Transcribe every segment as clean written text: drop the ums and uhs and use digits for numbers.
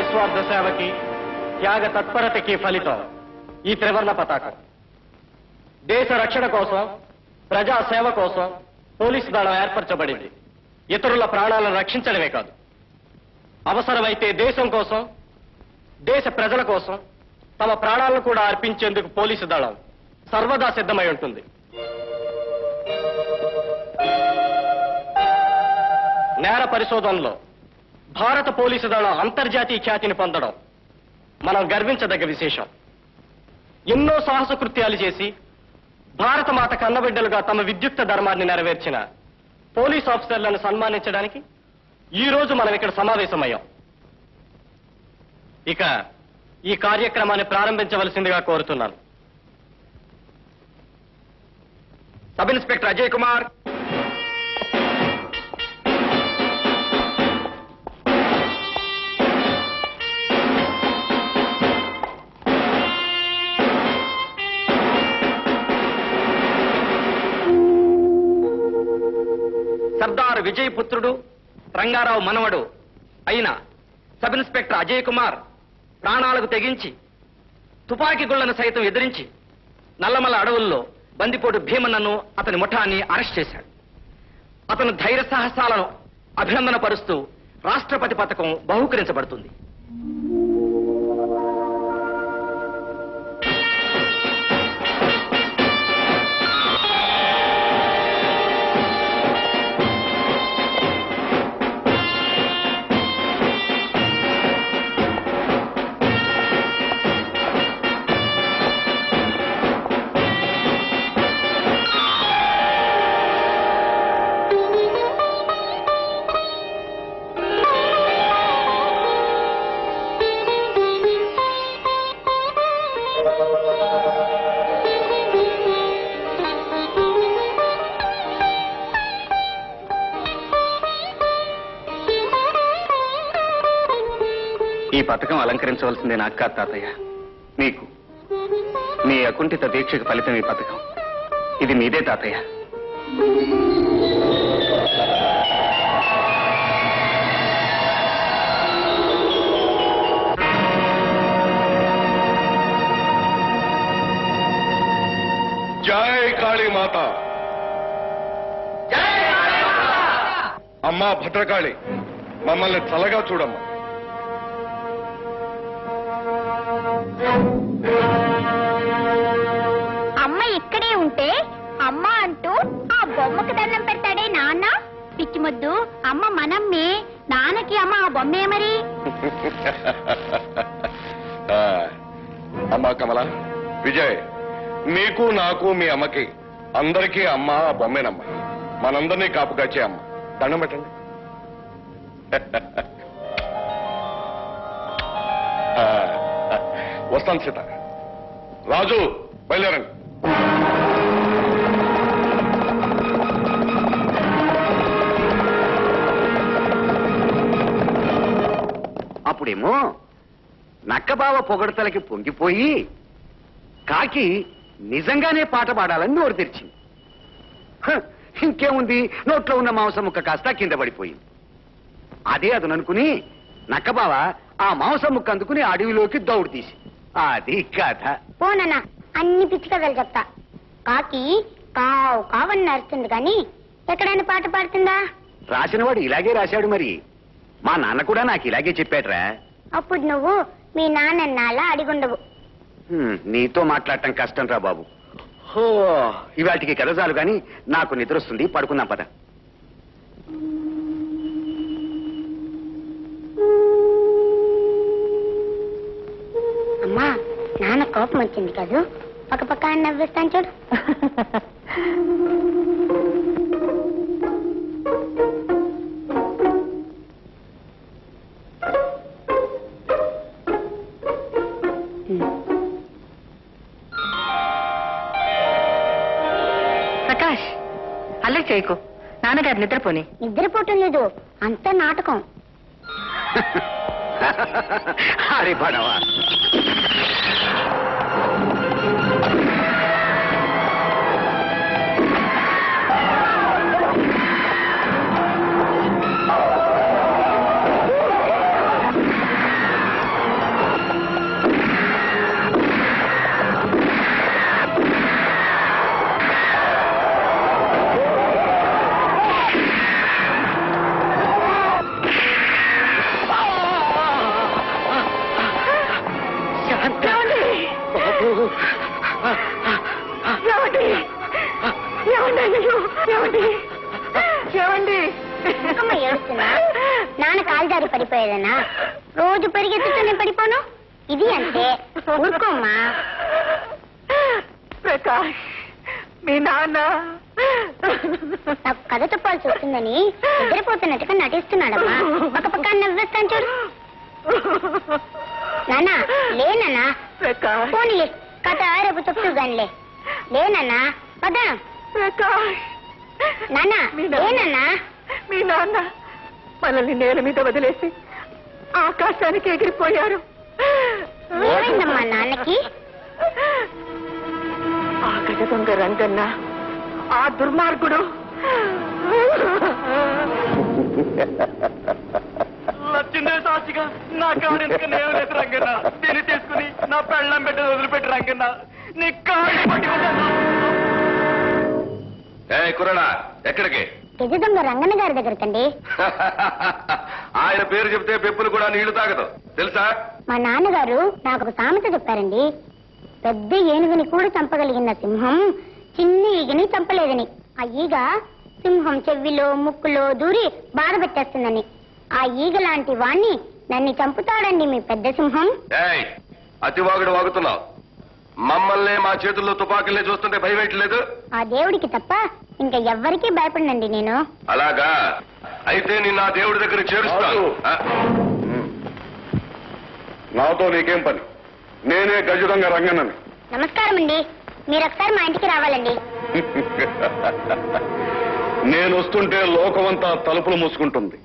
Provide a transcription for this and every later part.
నిస్వార్థ సేవకి త్యాగ తత్పరతకి ఫలితం ఈ త్రివర్ణ పతాకం. దేశ రక్షణ కోసం, ప్రజా సేవ కోసం పోలీసు దళం ఏర్పరచబడింది. ఇతరుల ప్రాణాలను రక్షించడమే కాదు, అవసరమైతే దేశం కోసం, దేశ ప్రజల కోసం తమ ప్రాణాలను కూడా అర్పించేందుకు పోలీసు దళం సర్వదా సిద్ధమై ఉంటుంది. నేర పరిశోధనలో భారత పోలీసు దళం అంతర్జాతీయ ఖ్యాతిని పొందడం మనం గర్వించదగ్గ విశేషం. ఎన్నో సాహస కృత్యాలు చేసి భారత మాత కన్నబిడ్డలుగా తమ విద్యుక్త ధర్మాన్ని నెరవేర్చిన పోలీస్ ఆఫీసర్లను సన్మానించడానికి ఈ రోజు మనం ఇక్కడ సమావేశమయ్యాం. ఇక ఈ కార్యక్రమాన్ని ప్రారంభించవలసిందిగా కోరుతున్నాను. సబ్ ఇన్స్పెక్టర్ అజయ్ కుమార్, సర్దార్ విజయ్ పుత్రుడు, రంగారావు మనవడు అయిన సబ్ ఇన్స్పెక్టర్ అజయ్ కుమార్ ప్రాణాలకు తెగించి తుపాకీ గుళ్లను సైతం ఎదిరించి నల్లమల అడవుల్లో బందిపోటు భీమన్నను అతని ముఠాన్ని అరెస్ట్ చేశాడు. అతను ధైర్య సాహసాలను అభినందన పరుస్తూ రాష్ట్రపతి పథకం బహూకరించబడుతుంది. ఈ పథకం అలంకరించవలసిందే నాకు కాదు తాతయ్య, మీకు. మీ అకుంఠిత దీక్షకు ఫలితం ఈ పథకం. ఇది మీదే తాతయ్య. జై కాళీమాత. అమ్మా భద్రకాళి, మమ్మల్ని చల్లగా చూడమ్మా. అమ్మ ఇక్కడే ఉంటే అమ్మ అంటూ ఆ బొమ్మకి దండం పెడతాడే నాన్న. పిచ్చి ముద్దు, అమ్మ మనమ్మే, నాన్నకి అమ్మ ఆ బొమ్మే మరి. అమ్మా కమల, విజయ్, మీకు నాకు మీ అమ్మకి అందరికీ అమ్మ ఆ బొమ్మేనమ్మా. మనందరినీ కాపుగాచే అమ్మ. దండం పెట్టండి. వస్తాను సీత. రాజు, బయలుదేరండి. అప్పుడేమో నక్కబావ పొగడతలకి పొంగిపోయి కాకి నిజంగానే పాట పాడాలని నోరు తెరిచింది. ఇంకేముంది, నోట్లో ఉన్న మాంసం ముక్క కాస్త కింద పడిపోయింది. అదే అదననుకుని నక్కబావ ఆ మాంసం ముక్క అందుకుని అడవిలోకి దౌడు తీసి. అది కథ. పోనన్నా, అన్ని పిచ్చి కథలు చెప్తా. కాకి కావు కావని నరుస్తుంది కానీ ఎక్కడైనా పాట పాడుతుందా? రాసినవాడు ఇలాగే రాశాడు. మరి మా నాన్న కూడా నాకు ఇలాగే చెప్పాడురా. అప్పుడు నువ్వు మీ నాన్న అలా అడిగుండవు. నీతో మాట్లాడటం కష్టం రా బాబు. ఇవాటికి కథ చాలు గాని నాకు నిద్ర వస్తుంది, పడుకుందాం పద. అమ్మా, నాన్న కోపం వచ్చింది కదూ, పక్క పక్క నవ్విస్తాను చూడు. ప్రకాష్, అల్లరి చేయకు, నాన్నగారు నిద్రపోని. నిద్రపోవటం లేదు, అంతా నాటకం. అరే పడవా. అమ్మ ఏడుస్తున్నా? నాన్న కాలుదారి పడిపోయేదనా? రోజు పరిగెత్తుతూ నేను పడిపోను? ఇది అంతే, ఊరుకోమ్మా. ప్రకాష్, మీ నాన్న నాకు కథ చెప్పాల్సి వస్తుందని నిద్రపోతున్నట్టుగా నటిస్తున్నాడమ్మా. ఒక పక్క నవ్వేస్తాను చూడు. నాన్న లేనన్నా, ప్రకాష్, పోనీలే కథ రేపు చెప్తూ గానిలే. లేనన్నా పద. ప్రకాష్, నాన్న లేనన్నా. మీ నాన్న మనల్ని నేల మీద వదిలేసి ఆకాశానికి ఎగిరిపోయారు. ఏమైందమ్మా నాన్నకి? ఆ గజ దొంగ రంగన్న, ఆ దుర్మార్గుడు లచ్చిందే సాక్షిగా నా కాడు ఎందుకు నేను లేదు రంగన్న. దీన్ని తీసుకుని నా పెళ్ళం పెట్టి వదిలిపెట్టి రంగన్న, నీ కాళ్ళు పట్టుకుంటాను. కురడా ఎక్కడికి? గజ దొంగ రంగన్న గారి దగ్గరకండి. ఆయన పేరు చెప్తే పెప్పులు కూడా నీళ్లు తాగదు తెలుసా? మా నాన్నగారు నాకు ఒక సామెత చెప్పారండి. పెద్ద ఏనుగుని కూడా చంపగలిగిన సింహం చిన్న ఈగని చంపలేదని. ఆ ఈగ సింహం చెవిలో ముక్కులో దూరి బాధ పెట్టేస్తుందని. ఆ ఈగ లాంటి వాణ్ణి నన్ను చంపుతాడండి మీ పెద్ద సింహం. అతివాగుడు వాగుతున్నావు. మమ్మల్ని మా చేతుల్లో తుపాకులే చూస్తుంటే భయపెట్టలేదు? ఆ దేవుడికి తప్ప ఇంకా ఎవ్వరికీ భయపడనండి నేను. అలాగా? అయితే నేను నా దేవుడి దగ్గర చేరుస్తాను. నాతో నీకేం పని? నేనే గజదొంగ రంగన్నని. నమస్కారం అండి, మీరు ఒకసారి మా ఇంటికి రావాలండి. నేను వస్తుంటే లోకమంతా తలుపులు మూసుకుంటుంది.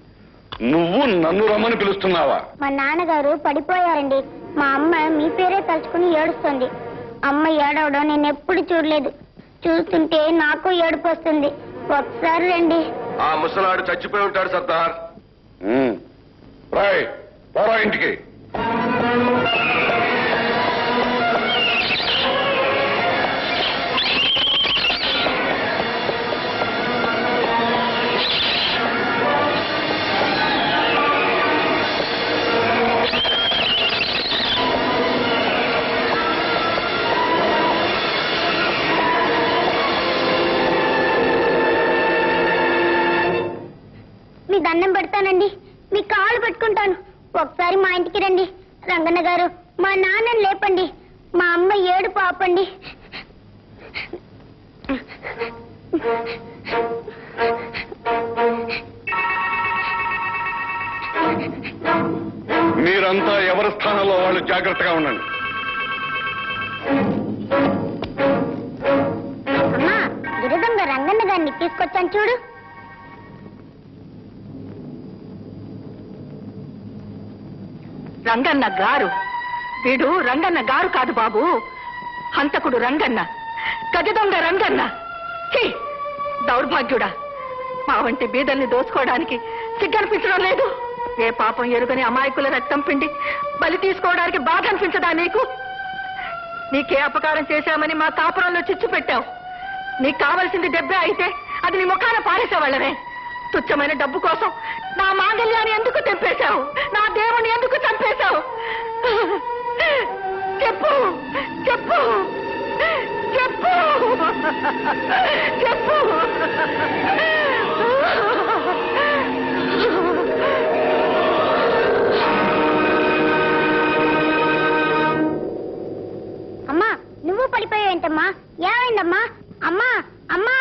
నువ్వు నన్ను రమ్మని పిలుస్తున్నావా? మా నాన్నగారు పడిపోయారండి. మా అమ్మ మీ పేరే తలుచుకుని ఏడుస్తుంది. అమ్మ ఏడవడం నేను ఎప్పుడు చూడలేదు. చూస్తుంటే నాకు ఏడుపు వస్తుంది. ఒకసారి రండి. ఆ ముసలాడు చచ్చిపోయి ఉంటాడు సర్దార్. రాయ్ పోరా ఇంటికి. మీ దండం పెడతానండి, మీ కాళ్ళు పెట్టుకుంటాను. ఒకసారి మా ఇంటికి రండి. రంగన్న గారు, మా నాన్నని లేపండి. మా అమ్మ ఏడుపు ఆపండి. మీరంతా ఎవరి స్థానంలో వాళ్ళు జాగ్రత్తగా ఉండండి. అమ్మా, గిరిదొంగ రంగన్న గారిని తీసుకొచ్చాను చూడు. రంగన్న గారు? వీడు రంగన్న గారు కాదు బాబు, హంతకుడు రంగన్న, గజ దొంగ రంగన్న. ఛీ, దౌర్భాగ్యుడా! మా వంటి బీదల్ని దోచుకోవడానికి సిగ్గనిపించడం లేదు? ఏ పాపం ఎరుగని అమాయకుల రక్తం పిండి బలి తీసుకోవడానికి బాధ అనిపించదా నీకు? నీకే అపకారం చేశామని మా కాపురంలో చిచ్చు పెట్టావు. నీకు కావలసింది డబ్బే అయితే అది నీ ముఖాన పారేసేవాళ్ళనే. తుచ్చమైన డబ్బు కోసం నా మాంగళ్యాన్ని ఎందుకు తెంపేశావు? నా దేవుణ్ణి ఎందుకు చంపేశావు? చెప్పు చెప్పు చెప్పు చెప్పు. అమ్మా, నువ్వు పడిపోయావేంటమ్మా? ఏమైందమ్మా? అమ్మా అమ్మా.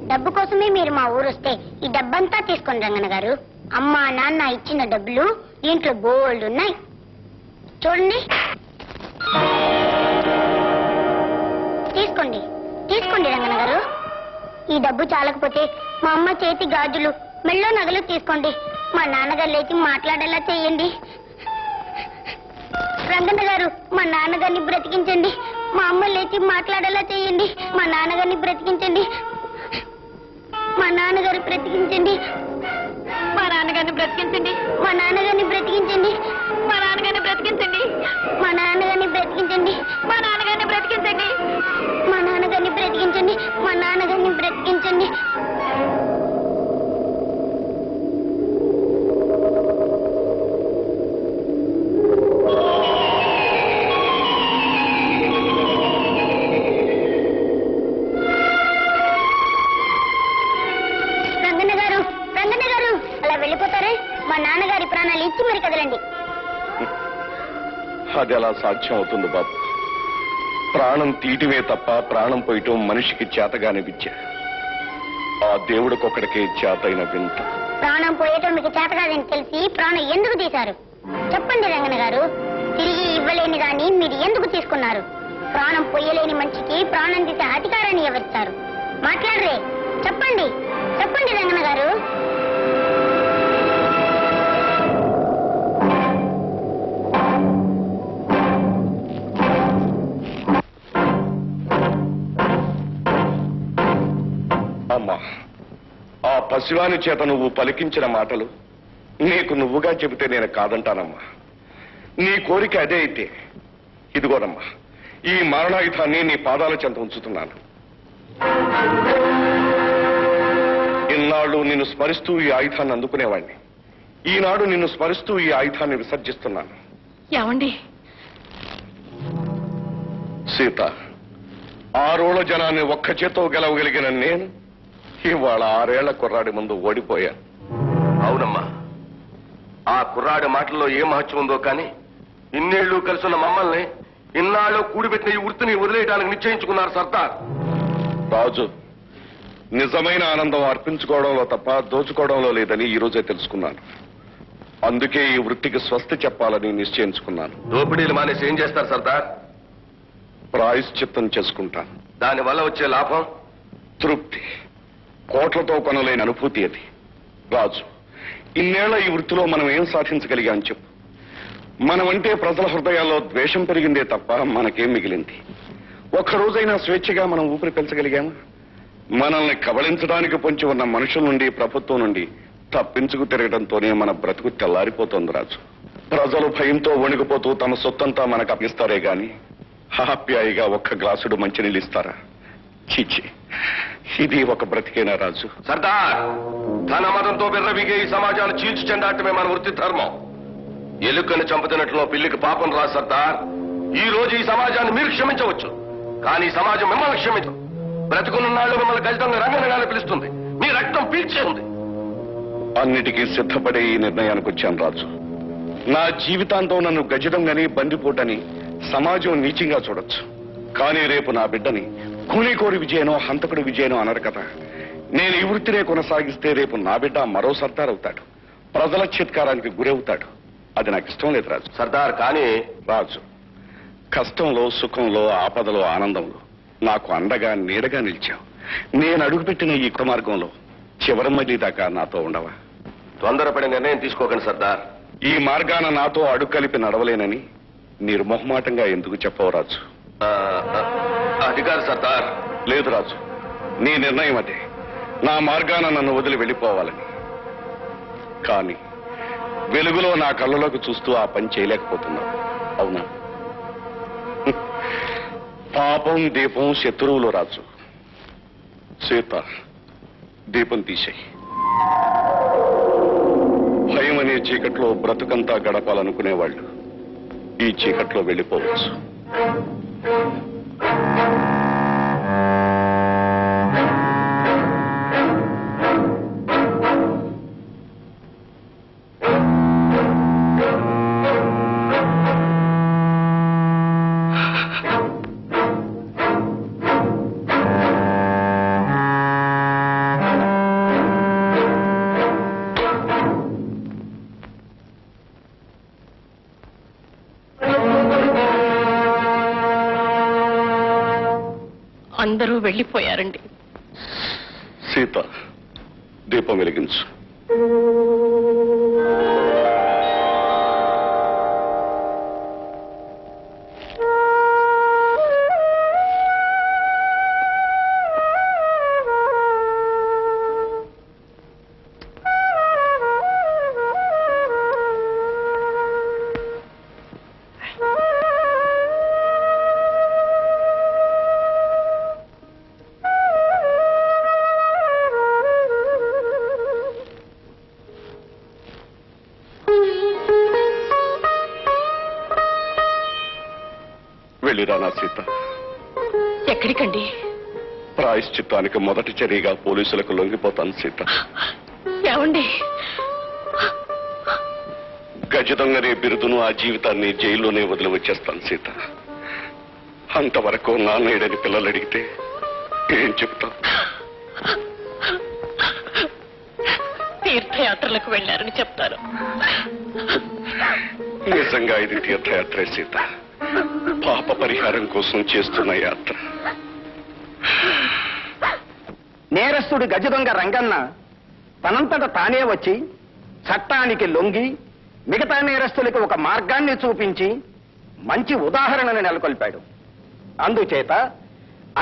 డబ్బు కోసమే మీరు మా ఊరు వస్తే ఈ డబ్బంతా తీసుకోండి రంగన్న గారు. అమ్మా నాన్న ఇచ్చిన డబ్బులు దీంట్లో బోల్డ్ ఉన్నాయి, చూడండి. తీసుకోండి తీసుకోండి రంగన్న గారు. ఈ డబ్బు చాలకపోతే మా అమ్మ చేతి గాజులు మెళ్ళో నగలు తీసుకోండి. మా నాన్నగారు లేచి మాట్లాడేలా చేయండి. రంగన్న గారు, మా నాన్నగారిని బ్రతికించండి. మా అమ్మ లేచి మాట్లాడేలా చేయండి. మా నాన్నగారిని బ్రతికించండి. మా నాన్నగారు బ్రతికించండి. మా నాన్నగారిని బ్రతికించండి. మా నాన్నగారిని బ్రతికించండి. మా నాన్నగారిని బ్రతికించండి. మా ప్రాణాలు ఇచ్చి మరి కదలండి. అది ఎలా సాధ్యం అవుతుంది బాబు? ప్రాణం తీయటమే తప్ప ప్రాణం పోయటం మనిషికి చేతగానే విద్య. ఆ దేవుడికొక్కడికే చేతైన వింత. ప్రాణం పోయటం మీకు చేత కాదని తెలిసి ప్రాణం ఎందుకు తీశారు? చెప్పండి రంగన్న గారు. తిరిగి ఇవ్వలేని దాన్ని మీరు ఎందుకు తీసుకున్నారు? ప్రాణం పొయ్యలేని మనిషికి ప్రాణం తీసే అధికారాన్ని ఎవరిస్తారు? మాట్లాడరే, చెప్పండి చెప్పండి రంగన్న గారు. అమ్మా, ఆ పసివాని చేత నువ్వు పలికించిన మాటలు నీకు నువ్వుగా చెబితే నేను కాదంటానమ్మా. నీ కోరిక అదే అయితే ఇదిగోనమ్మా, ఈ మరణాయుధాన్ని నీ పాదాల చెంత ఉంచుతున్నాను. ఇన్నాళ్ళు నిన్ను స్మరిస్తూ ఈ ఆయుధాన్ని అందుకునేవాణ్ణి. ఈనాడు నిన్ను స్మరిస్తూ ఈ ఆయుధాన్ని విసర్జిస్తున్నాను. ఏమండి? సీత, ఆరోళ్ల జనాన్ని ఒక్క చేతో గెలవగలిగిన నేను ఇవాళ 6 ఏళ్ల కుర్రాడి ముందు ఓడిపోయాను. అవునమ్మా, ఆ కుర్రాడి మాటల్లో ఏ మహత్యం ఉందో కానీ ఇన్నేళ్లు కలిసిన మమ్మల్ని ఇన్నాళ్ళు కూడిపెట్టిన ఈ వృత్తిని వదిలేయడానికి నిశ్చయించుకున్నారు సర్దార్. రాజు, నిజమైన ఆనందం అర్పించుకోవడంలో తప్ప దోచుకోవడంలో లేదని ఈ రోజే తెలుసుకున్నాను. అందుకే ఈ వృత్తికి స్వస్తి చెప్పాలని నిశ్చయించుకున్నాను. దోపిడీలు మానేసి ఏం చేస్తారు సర్దార్? ప్రాయశ్చిత్తం చేసుకుంటాను. దానివల్ల వచ్చే లాభం? తృప్తి. కోట్లతో కొనలేని అనుభూతి అది. రాజు, ఇన్నేళ్ల ఈ వృత్తిలో మనం ఏం సాధించగలిగాం చెప్పు. మనమంటే ప్రజల హృదయాల్లో ద్వేషం పెరిగిందే తప్ప మనకేం మిగిలింది? ఒక్కరోజైనా స్వేచ్ఛగా మనం ఊపిరి పీల్చగలిగామా? మనల్ని కబళించడానికి పొంచి ఉన్న మనుషుల నుండి, ప్రభుత్వం నుండి తప్పించుకు తిరగడంతోనే మన బ్రతుకు తెల్లారిపోతుంది రాజు. ప్రజలు భయంతో వణికిపోతూ తమ సొత్తంతా మనకు అప్పిస్తారే గాని హాప్యాయిగా ఒక్క గ్లాసుడు మంచినీళ్ళు ఇస్తారా? చీచి, ఇది ఒక బ్రతికేనా రాజు? సర్దార్, ధన మతంతో బిర్రబిగే ఈ సమాజాన్ని చీల్చి చెండాటమే మన వృత్తి ధర్మం. ఎలుకని చంపుతున్నట్లు పిల్లికి పాపం రా సర్దార్. ఈ రోజు ఈ సమాజాన్ని మీరు క్షమించవచ్చు, కానీ సమాజం మిమ్మల్ని క్షమించదు. బ్రతుకున్న నాళ్ళు మిమ్మల్ని ఖచ్చితంగా రంగనగానే పిలుస్తుంది. మీ రక్తం పీల్చే ఉంది. అన్నిటికీ సిద్ధపడే ఈ నిర్ణయానికి వచ్చాను రాజు. నా జీవితాంతం నన్ను గజదంగని, బందిపోటని సమాజం నీచంగా చూడొచ్చు. కానీ రేపు నా బిడ్డని కూలీకోరి విజయనో, హంతకుడి విజయనో అనరు కదా. నేను ఈ వృత్తినే కొనసాగిస్తే రేపు నా బిడ్డ మరో సర్దార్ అవుతాడు, ప్రజల చిత్కారానికి గురవుతాడు. అది నాకు ఇష్టం లేదు రాజు. సర్దార్, కానీ రాజు, కష్టంలో, సుఖంలో, ఆపదలో, ఆనందంలో నాకు అండగా, నీడగా నిలిచావు. నేను అడుగుపెట్టిన ఈ మార్గంలో చివరి మళ్ళీ దాకా నాతో ఉండవా? తొందరపడి నిర్ణయం తీసుకోకండి సర్దార్. ఈ మార్గాన నాతో అడుగు కలిపి నడవలేనని నిర్మోహమాటంగా ఎందుకు చెప్పవు రాజు? అది కాదు సర్దార్. లేదు రాజు, నీ నిర్ణయం అదే. నా మార్గాన నన్ను వదిలి వెళ్ళిపోవాలని. కానీ వెలుగులో నా కళ్ళలోకి చూస్తూ ఆ పని చేయలేకపోతున్నావు, అవునా? పాపం దీపం శత్రువులు రాజు. సీత, దీపం తీసేయి. భయం అనే చీకట్లో బ్రతుకంతా గడపాలనుకునేవాళ్ళు ఈ చీకట్లో వెళ్ళిపోవచ్చు. అందరూ వెళ్ళిపోయారండి. సీత, దీపం వెలిగించు. వెళ్ళిరా నా సీత. ఎక్కడికండి? ప్రాయశ్చిత్తానికి మొదటి చర్యగా పోలీసులకు లొంగిపోతాను సీత. ఏమండి? గజ దొంగనే బిరుదును ఆ జీవితాన్ని జైల్లోనే వదిలి వచ్చేస్తాను సీత. అంతవరకు నాన్నేడని పిల్లలు అడిగితే ఏం చెప్తాం? తీర్థయాత్రలకు వెళ్ళారని చెప్తారు. నిజంగా ఇది తీర్థయాత్రే సీత. పాప పరిహారం కోసం చేస్తున్న యాత్ర. నేరస్తుడు గజదొంగ రంగన్న తనంతట తానే వచ్చి చట్టానికి లొంగి మిగతా నేరస్తులకు ఒక మార్గాన్ని చూపించి మంచి ఉదాహరణను నెలకొల్పాడు. అందుచేత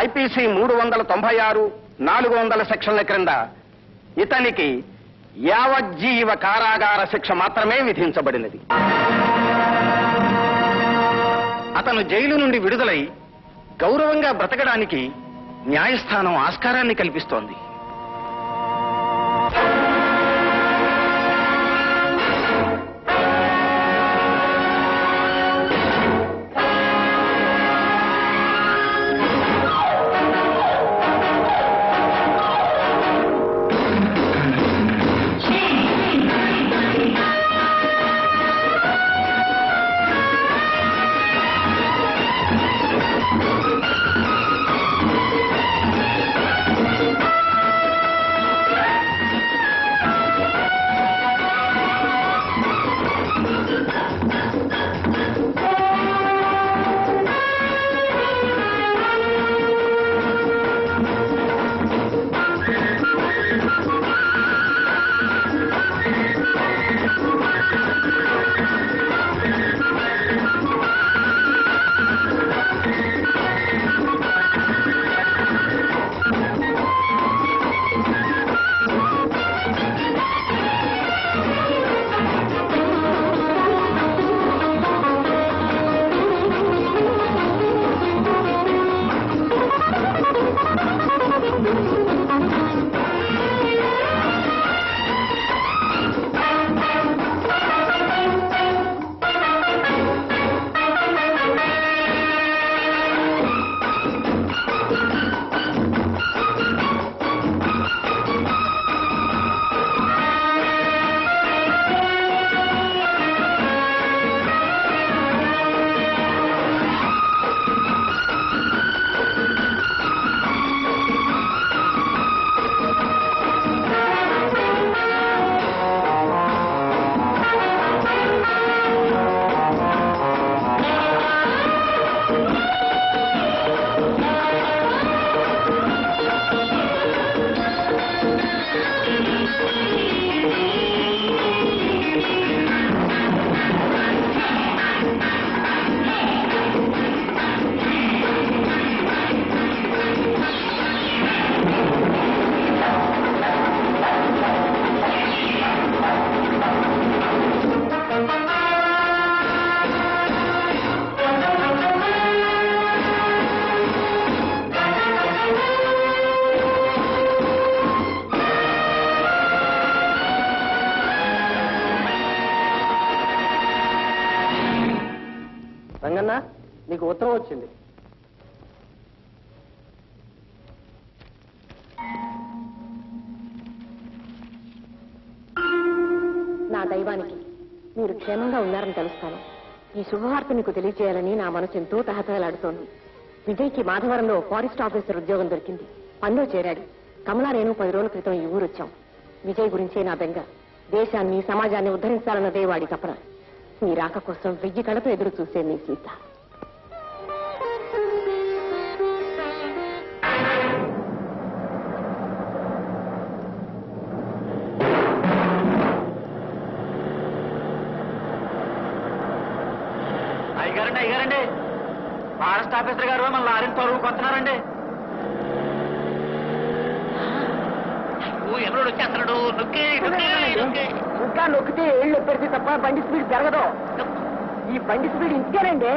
ఐపీసీ 396, 400 సెక్షన్ల క్రింద ఇతనికి యావజ్జీవ కారాగార శిక్ష మాత్రమే విధించబడినది. అతను జైలు నుండి విడుదలై గౌరవంగా బ్రతకడానికి న్యాయస్థానం ఆస్కారాన్ని కల్పిస్తోంది. రంగన్న, నీకు ఉత్తరం వచ్చింది. నా దైవానికి మీరు క్షేమంగా ఉన్నారని తెలుస్తాను. ఈ శుభవార్త మీకు తెలియజేయాలని నా మనసు ఎంతో తహతహలాడుతోంది. విజయ్కి మాధవరంలో ఫారెస్ట్ ఆఫీసర్ ఉద్యోగం దొరికింది. పనిలో చేరాడు. కమలా నేను 10 రోజుల క్రితం ఈ ఊరు వచ్చాం. విజయ్ గురించే నా బెంగ. దేశాన్ని, సమాజాన్ని ఉద్ధరించాలన్నదే వాడి తపన. మీ రాక కోసం 1000 కళతో ఎదురు చూసే మీ సీత. అయ్యారండి, ఫారెస్ట్ ఆఫీసర్ గారు మన లారీని తొలగుకొస్తున్నారండి. ఎవరు వచ్చేస్తున్నాడు? ఇంకా నొక్కితే ఏళ్ళు ఎప్పటికీ తప్ప బండి స్పీడ్ జరగదు. ఈ బండి స్పీడ్ ఇంతేనండి.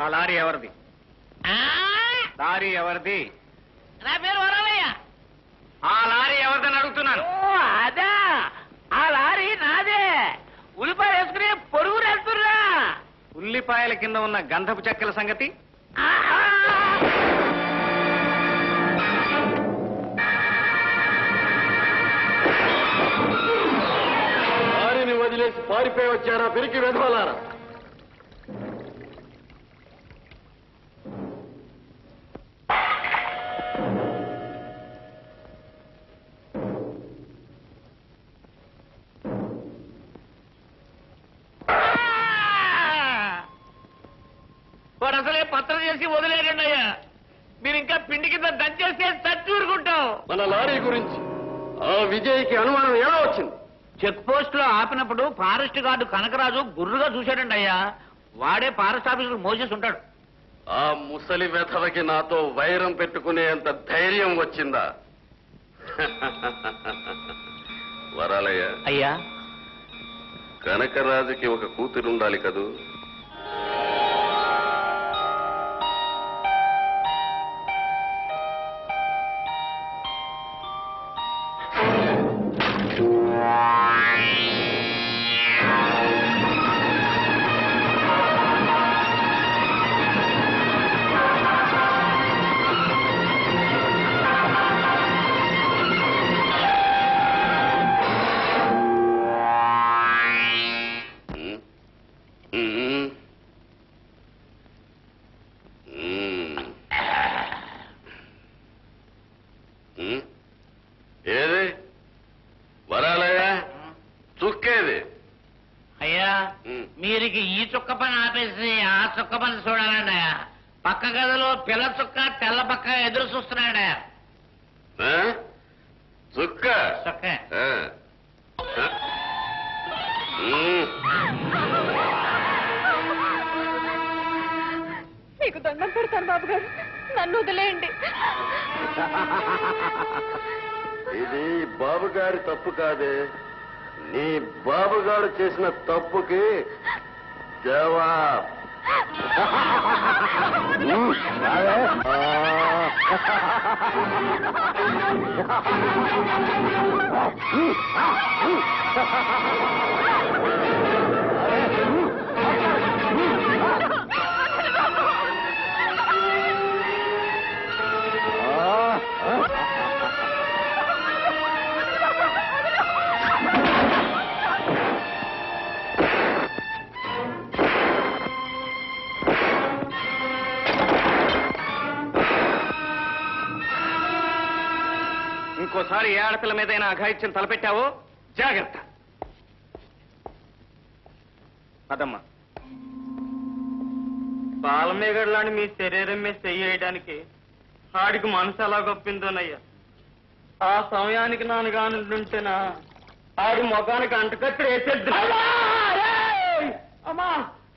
ఆ లారీ ఎవరిది? లారీ ఎవరిది? నా పేరు వరాలయ్య. ఆ లారీ ఎవరిదని అడుగుతున్నాను. అదా, ఆ లారీ నాదే. ఉల్లిపాయ వేసుకుని పొరుగు వెళ్తున్నా. ఉల్లిపాయల కింద ఉన్న గంధపు చెక్కల సంగతి? వారిని వదిలేసి పారిపోయి వచ్చారా పిరికి వెధవలారా? వాడు అసలే పత్రం చేసి వదిలేరండి అయ్యా. మీరు ఇంకా పిండి కింద దంచేస్తే చచ్చూరుకుంటాం. మన లారీ గురించి ఆ విజయ్కి అనుమానం ఎలా వచ్చింది? చెక్ పోస్ట్ లో ఆపినప్పుడు ఫారెస్ట్ గార్డు కనకరాజు గుర్రుగా చూశాడండి అయ్యా. వాడే ఫారెస్ట్ ఆఫీసర్ మోసేసి ఉంటాడు. ఆ ముసలి వెధవకి నాతో వైరం పెట్టుకునేంత ధైర్యం వచ్చిందా? వరాలయ్య, అయ్యా, కనకరాజుకి ఒక కూతురు ఉండాలి కదూ? ఏది వరాలయ్య, చుక్కేది? అయ్యా, మీరికి ఈ చుక్క పని ఆపేసి ఆ చుక్క పని చూడాలండి అయ్యా. పక్క గదిలో పిల్ల చుక్క తెల్ల పక్క ఎదురు చూస్తున్నాడు. చుక్క చుక్క మీకు దండం పెడతాను బాబు గారు, నన్ను వదిలేయండి. ఇది బాబుగారి తప్పు కాదే, నీ బాబుగారు చేసిన తప్పుకి జవాబు. ఇంకోసారి ఏ ఆడపిల్ల మీదైనా అఘాయిత్యం తలపెట్టావో జాగ్రత్త. అదమ్మా, బాలమేగడ్లాంటి మీ శరీరం మీద చెయ్యడానికి ఆడికి మనసు ఎలా గొప్పిందోనయ్యా. ఆ సమయానికి నాన్న కానుంటేనా ఆడి ముఖానికి అంటకత్తి వేసేద్దు. అమ్మా,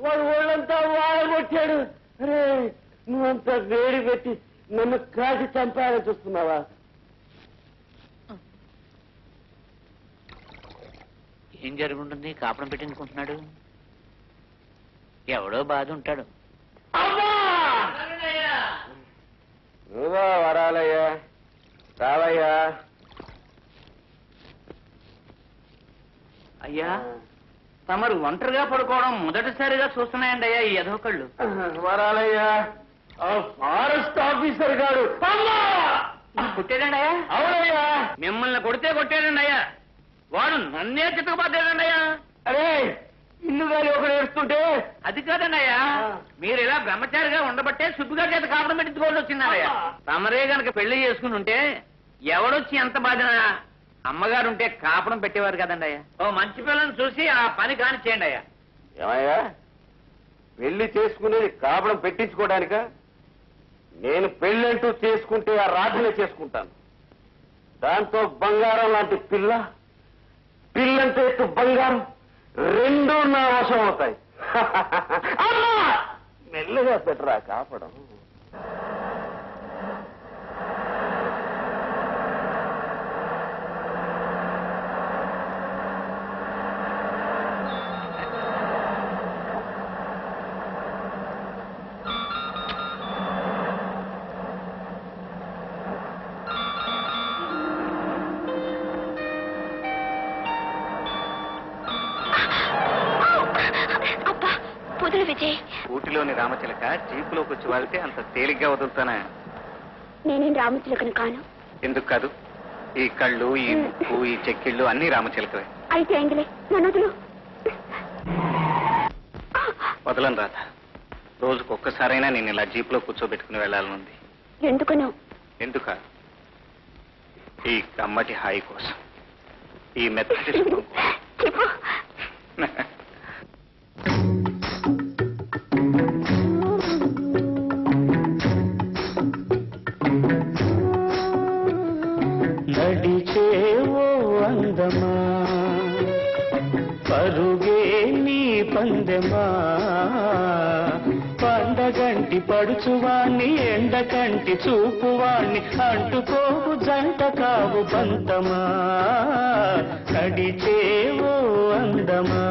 వాడు ఒళ్ళంతా వాడగొట్టాడు. అరే, నువ్వంతా వేడి పెట్టి నన్ను కాసి చంపాలని చూస్తున్నావా? ఏం జరుగుంటుంది? కాపురం పెట్టించుకుంటున్నాడు. ఎవడో బాధ ఉంటాడు. నువ్వా వరాలయ్యా? రావయ్యా. అయ్యా, తమరు ఒంటరిగా పడుకోవడం మొదటిసారిగా చూస్తున్నాయండి అయ్యా ఈ ఎదవకళ్ళు. వరాలయ్యా, ఆ ఫారెస్ట్ ఆఫీసర్ గారు కొట్టాడండి అయ్యా? అవునయ్యా. మిమ్మల్ని కొడితే కొట్టాడండి అయ్యా. వాడు నన్నే చిత్తకపోతాడండి అయ్యా. అరే, ఇల్లు గారి ఒకడు ఏడుస్తుంటే అది కాదండి అయ్యా, మీరు ఇలా బ్రహ్మచారిగా ఉండబట్టే సుబ్బుగా చేత కాపురం పెట్టించుకోవాల్సి వచ్చిందయ్యా. తమరే గనక పెళ్లి చేసుకుని ఉంటే ఎవడొచ్చి ఎంత బాధినా అమ్మగారుంటే కాపురం పెట్టేవారు కదండి అయ్యా. ఓ మంచి పిల్లని చూసి ఆ పని కాని చేయండి అయ్యా. ఏమయ్యా, పెళ్లి చేసుకునేది కాపురం పెట్టించుకోవడానిక? నేను పెళ్ళంటూ చేసుకుంటే ఆ రాధనే చేసుకుంటాను. దాంతో బంగారం లాంటి పిల్లంటే ఎత్తు బంగారం రెండూ నా వశం అవుతాయి. మెల్లగా పెట్టరా కాపడం. అజయ్, ఊటిలోని రామచిలక జీపులోకి వచ్చి వాళ్తే అంత తేలిగ్గా వదులుతానా? నేనేం రామచిలకను కాను. ఎందుకు కాదు? ఈ కళ్ళు, ఈ ముక్కు, ఈ చెక్కిళ్ళు అన్ని రామచిలకవే. అయితే అయిందిలే, నన్ను వదులు. వదలను రాధ. రోజుకొక్కసారైనా నేను ఇలా జీపులో కూర్చోబెట్టుకుని వెళ్ళాలనుంది. ఎందుకను? ఎందుక? ఈ కమ్మటి హాయి కోసం, ఈ మెత్తటి సుఖం కోసం. చెప్పు. నడిచేవో అందమా, పరుగే నీ పందెమా, పండగంటి పడుచువాణ్ణి ఎండకంటి చూపువాణ్ణి అంటుకోవు జంట కావు బంతమా, నడిచేవో అందమా.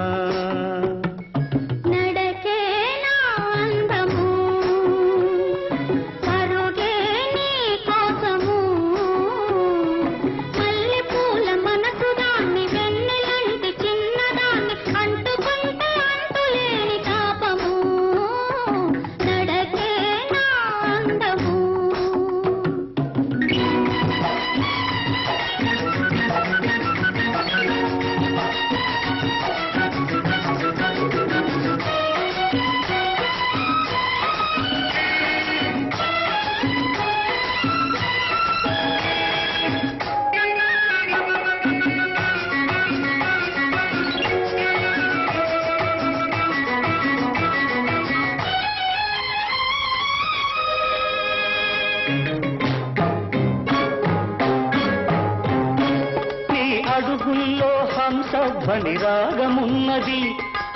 అడుగుల్లో హంసధ్వని రాగమున్నది,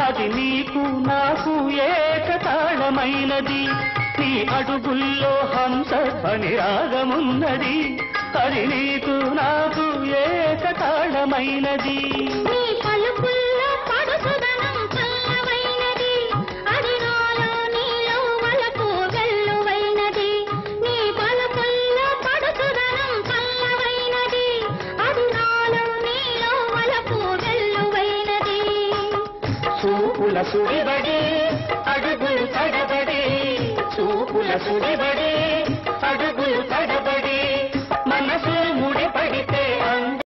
అది నీకు నాకు ఏకతాళమైనది. నీ అడుగుల్లో హంసధ్వని రాగమున్నది, అది నీకు నాకు ఏకతాళమైనది. చూపుల సుడిబడి అడుగులు తడబడి, చూపుల సుడిబడి అడుగులు తడ